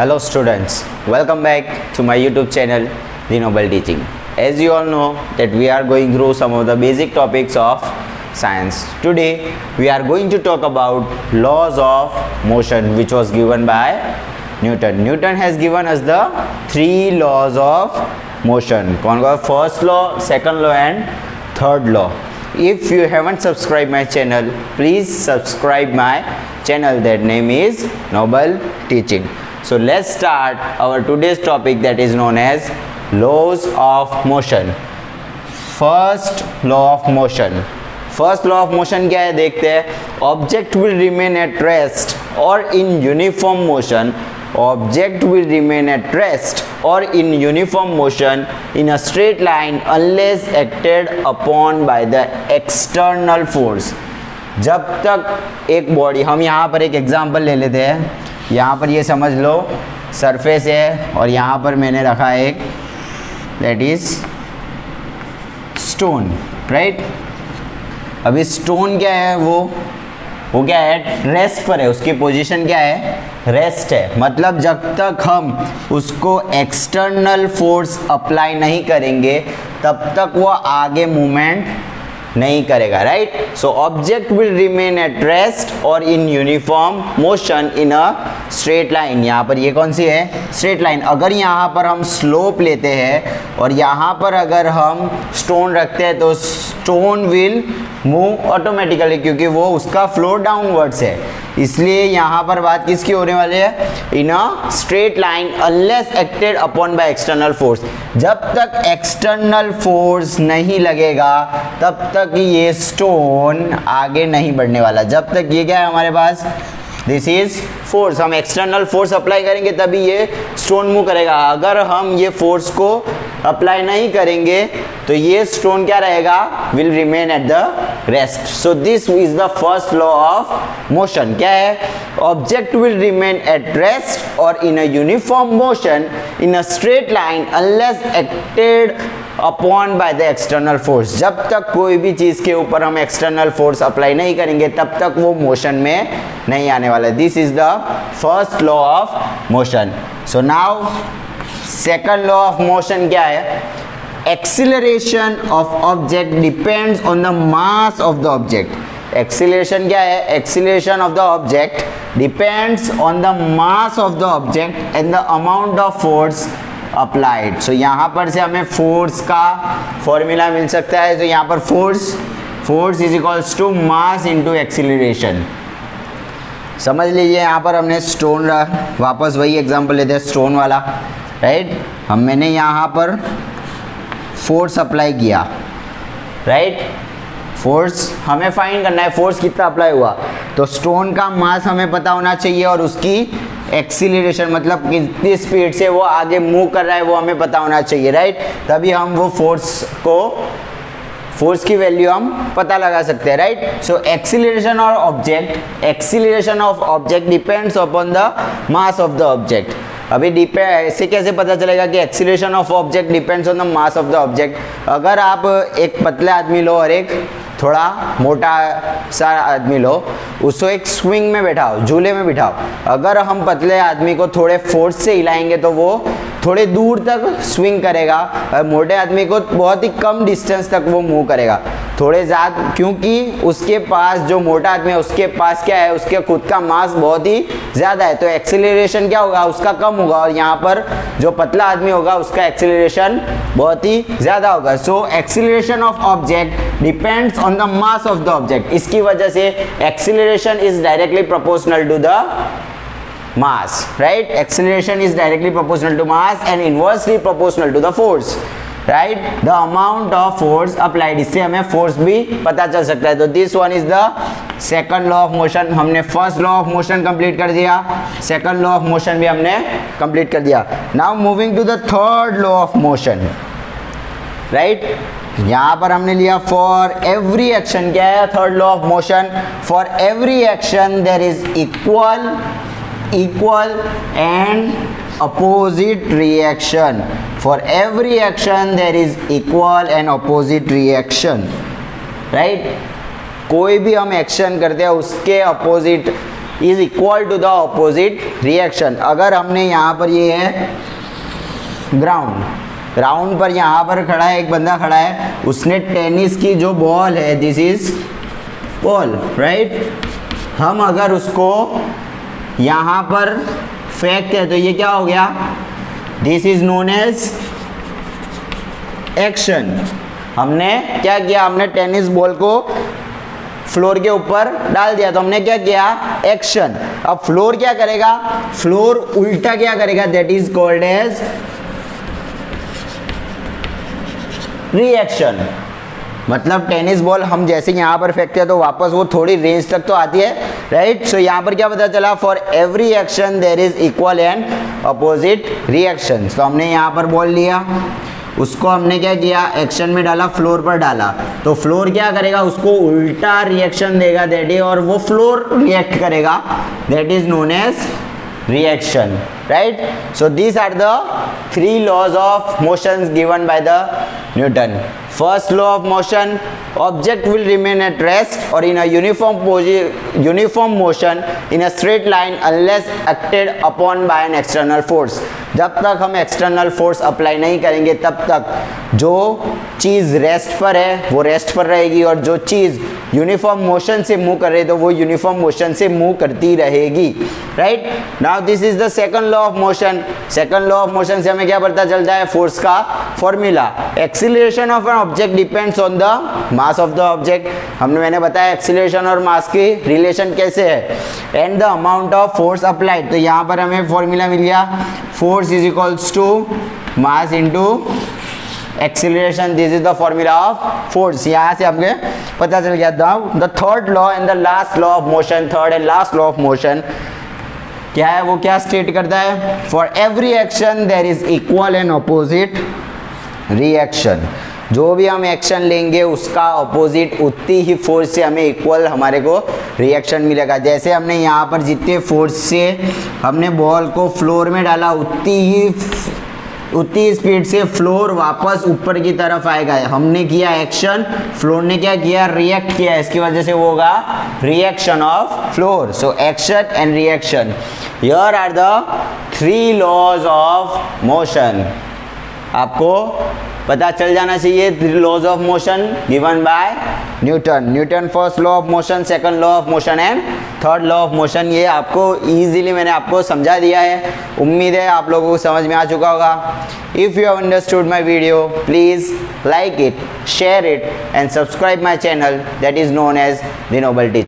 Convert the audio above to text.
Hello students, welcome back to my YouTube channel The Noble Teaching. As you all know that we are going through some of the basic topics of science. Today we are going to talk about laws of motion which was given by Newton. Newton has given us the 3 laws of motion. First law, second law and third law. If you haven't subscribed my channel, please subscribe my channel. That name is Noble Teaching. So let's start our today's topic that is known as laws of motion. First law of motion. First law of motion क्या है देखते हैं. Object will remain at rest or in uniform motion. Object will remain at rest or in uniform motion in a straight line unless acted upon by the external force. जब तक एक body, हम यहाँ पर एक एग्जांपल ले लेते हैं. यहाँ पर ये समझ लो सरफेस है और यहाँ पर मैंने रखा है एक दैट इज स्टोन, राइट. अभी स्टोन क्या है, वो क्या है, रेस्ट पर है. उसकी पोजीशन क्या है, रेस्ट है. मतलब जब तक हम उसको एक्सटर्नल फोर्स अप्लाई नहीं करेंगे तब तक वो आगे मूवमेंट नहीं करेगा, right. So object will remain at rest और in uniform motion in a straight line. यहाँ पर ये कौन सी है, स्ट्रेट लाइन. अगर यहाँ पर हम स्लोप लेते हैं और यहाँ पर अगर हम स्टोन रखते हैं तो स्टोन विल मूव ऑटोमेटिकली क्योंकि वो उसका फ्लो डाउनवर्ड्स है. इसलिए यहाँ पर बात किसकी होने वाली है, in a straight line unless acted upon by external force. जब तक एक्सटर्नल फोर्स नहीं लगेगा तब तक ये स्टोन आगे नहीं बढ़ने वाला. जब तक ये क्या है हमारे पास, दिस इज फोर्स. हम एक्सटर्नल फोर्स अप्लाई करेंगे तभी ये स्टोन मूव करेगा. अगर हम ये फोर्स को अप्लाई नहीं करेंगे तो ये स्टोन क्या रहेगा, will remain at the rest. So this is the first law of motion. क्या है, object will remain at rest और in a uniform motion in a straight line unless acted upon by the external force. जब तक कोई भी चीज के ऊपर हम एक्सटर्नल फोर्स अप्लाई नहीं करेंगे तब तक वो मोशन में नहीं आने वाला. This is the first law of motion. So now second law of motion क्या है, acceleration of object depends on the mass of the object. Acceleration क्या है, acceleration of the object depends on the mass of the object and the amount of force applied. So यहाँ पर से हमें force का formula मिल सकता है. तो यहाँ पर force is equals to mass into acceleration. समझ लीजिए यहाँ पर हमने स्टोन रहा, वापस वही एग्जांपल लेते हैं स्टोन वाला, राइट. मैंने यहाँ पर फोर्स अप्लाई किया, राइट. फोर्स हमें फाइंड करना है, फोर्स कितना अप्लाई हुआ. तो स्टोन का मास हमें पता होना चाहिए और उसकी एक्सीलरेशन मतलब कितनी स्पीड से वो आगे मूव कर रहा है वो हमें पता होना चाहिए, राइट. तभी हम वो फोर्स की वैल्यू हम पता लगा सकते हैं, right. So acceleration of object depends upon the mass of the object. अभी ऐसे कैसे पता चलेगा कि acceleration of object depends on the mass of the object. अगर आप एक पतले आदमी लो और एक थोड़ा मोटा सा आदमी लो, उसको एक स्विंग में बैठाओ, झूले में बिठाओ. अगर हम पतले आदमी को थोड़े फोर्स से हिलाएंगे तो वो थोड़े दूर तक स्विंग करेगा और मोटे आदमी को बहुत ही कम डिस्टेंस तक वो मूव करेगा. थोड़े ज़्यादा, क्योंकि उसके पास जो मोटा आदमी है उसके पास क्या है, उसके खुद का मास बहुत ही ज़्यादा है तो एक्सीलरेशन क्या होगा, उसका कम होगा. और यहाँ पर जो पतला आदमी होगा उसका एक्सीलरेशन बहुत ही ज़्यादा होगा. सो acceleration of object depends on the mass of the object. इसकी वजह से acceleration is directly proportional to the mass, right. Acceleration is directly proportional to mass and inversely proportional to the force, right. The amount of force applied, इससे हमें force भी पता चल सकता है. तो this one is the second law of motion. हमने first law of motion complete कर दिया, second law of motion भी हमने complete कर दिया. Now moving to the third law of motion, right. यहाँ पर हमने लिया फॉर एवरी एक्शन. क्या है third law of motion, for every action there is equal and opposite reaction. For every action there is equal and opposite reaction, right. कोई भी हम action करते हैं उसके opposite is equal to the opposite reaction. अगर हमने यहाँ पर ये है ग्राउंड पर यहाँ पर खड़ा है एक बंदा खड़ा है, उसने टेनिस की जो बॉल है, दिस इज बॉल राइट, हम अगर उसको यहाँ पर फेंकते हैं तो ये क्या हो गया, this is known as action. हमने क्या किया, हमने टेनिस बॉल को फ्लोर के ऊपर डाल दिया तो हमने क्या किया, एक्शन। अब फ्लोर क्या करेगा, फ्लोर उल्टा क्या करेगा, that is called as reaction. मतलब टेनिस बॉल हम जैसे यहाँ पर फेंकते हैं तो वापस वो थोड़ी रेंज तक तो आती है राइट। सो यहाँ पर क्या पता चला, for every action there is equal and opposite reaction. तो हमने यहाँ पर बॉल लिया, उसको हमने क्या किया, एक्शन में डाला, फ्लोर पर डाला, तो फ्लोर क्या करेगा, उसको उल्टा रिएक्शन देगा दैट इज, और वो फ्लोर रिएक्ट करेगा, that is known as reaction, right? So these are the three laws of motions given by the Newton. First law of motion, object will remain at rest or in a uniform motion in a straight line unless acted upon by an external force. जब तक हम external force apply नहीं करेंगे तब तक जो चीज़ rest पर है वो रेस्ट पर रहेगी, और जो चीज़ यूनिफॉर्म मोशन से मूव कर रही है तो वो यूनिफॉर्म मोशन से मूव करती रहेगी right. Now this is the second law of motion. Second law of motion से हमें क्या पता चलता है, फोर्स का formula, acceleration of an object depends on the mass of the object. मैंने बताया एक्सीलरेशन और मास की रिलेशन कैसे है, and the amount of force applied. तो यहाँ पर हमें फॉर्मूला मिल गया, force is equals to mass into acceleration, this is the formula of force. यहाँ से हमें पता चल गया। The third law and the last law of motion, third and last law of motion क्या है, वो क्या स्टेट करता है, for every action there is equal and opposite reaction. जो भी हम एक्शन लेंगे उसका अपोजिट उतनी ही फोर्स से हमें इक्वल हमारे को रिएक्शन मिलेगा। जैसे हमने यहाँ पर जितने फोर्स से हमने बॉल को फ्लोर में डाला उतनी स्पीड से फ्लोर वापस ऊपर की तरफ आएगा। हमने किया एक्शन, फ्लोर ने क्या किया, रिएक्ट किया, इसकी वजह से वो होगा reaction of floor. So action and reaction, here are the three laws of motion. आपको पता चल जाना चाहिए three laws of motion given by Newton first law of motion, second law of motion and third law of motion. ये आपको easily मैंने आपको समझा दिया है, उम्मीद है आप लोगों को समझ में आ चुका होगा। If you have understood my video please like it, share it and subscribe my channel that is known as the noble teacher.